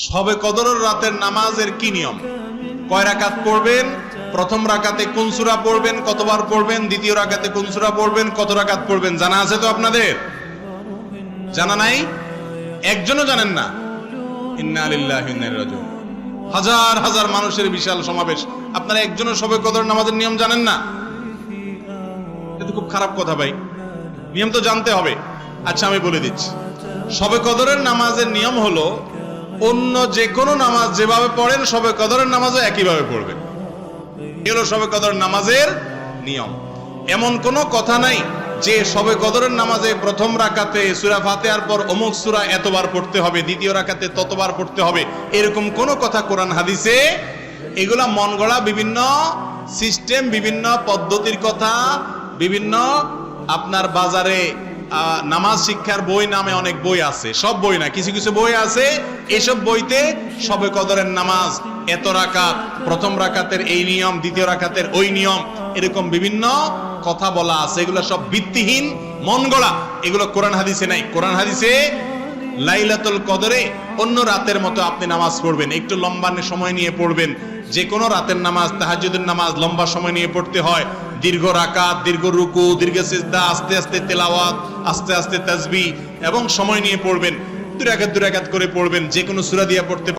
শবে কদরের রাতের নামাজের কি নিয়ম? কয় রাকাত পড়বেন? প্রথম রাকাতে কোন সূরা পড়বেন, কতবার পড়বেন? দ্বিতীয় রাকাতে কোন সূরা পড়বেন, কত রাকাত পড়বেন? জানা আছে তো আপনাদের? জানা নাই? একজনও জানেন না? ইন্না লিল্লাহি ওয়া ইন্না ইলাইহি রাজিউন। হাজার হাজার মানুষের বিশাল সমাবেশ, আপনারা একজনও শবে কদর নামাজের নিয়ম জানেন না? এটা খুব খারাপ কথা ভাই, নিয়ম তো জানতে হবে। আচ্ছা আমি বলে দিচ্ছি, শবে কদরের নামাজের নিয়ম হলো অন্য যে কোনো নামাজ যেভাবে পড়েন শবে কদরের নামাজও একইভাবে পড়বেন। এই হলো শবে কদর নামাজের নিয়ম। এমন কোনো কথা নাই যে শবে কদরের নামাজে প্রথম রাকাতে সূরা ফাতিহার পর অমুক সূরা এতবার পড়তে হবে, দ্বিতীয় রাকাতে ততবার পড়তে হবে, এরকম কোনো কথা কোরআন হাদিসে। এগুলা মন গড়া বিভিন্ন সিস্টেম, বিভিন্ন পদ্ধতির কথা, বিভিন্ন আপনার বাজারে নামাজ শিক্ষার বই নামে অনেক বই আছে, সব বই না, কিছু কিছু বই আছে। এসব বইতে শবে কদরের নামাজ এত রাকাত, প্রথম রাকাতের এই নিয়ম, দ্বিতীয় রাকাতের ওই নিয়ম, এরকম বিভিন্ন কথা বলা আছে। এগুলো সব ভিত্তিহীন, মন গড়া, এগুলো কোরআন হাদিসে নাই। কোরআন হাদিসে লাইলাতুল কদরে অন্য রাতের মতো আপনি নামাজ পড়বেন, একটু লম্বা সময় নিয়ে পড়বেন। যে কোনো রাতের নামাজ, তাহাজ্জুদের নামাজ লম্বা সময় নিয়ে পড়তে হয়। দীর্ঘ রাকাত, দীর্ঘ রুকু, দীর্ঘ সিজদা, আস্তে আস্তে তেলাওয়াত, আস্তে আস্তে তাসবিহ এবং সময় নিয়ে পড়বেন। দুই রাকাত করে পড়বেন, যে কোনো সূরা দিয়ে পড়তে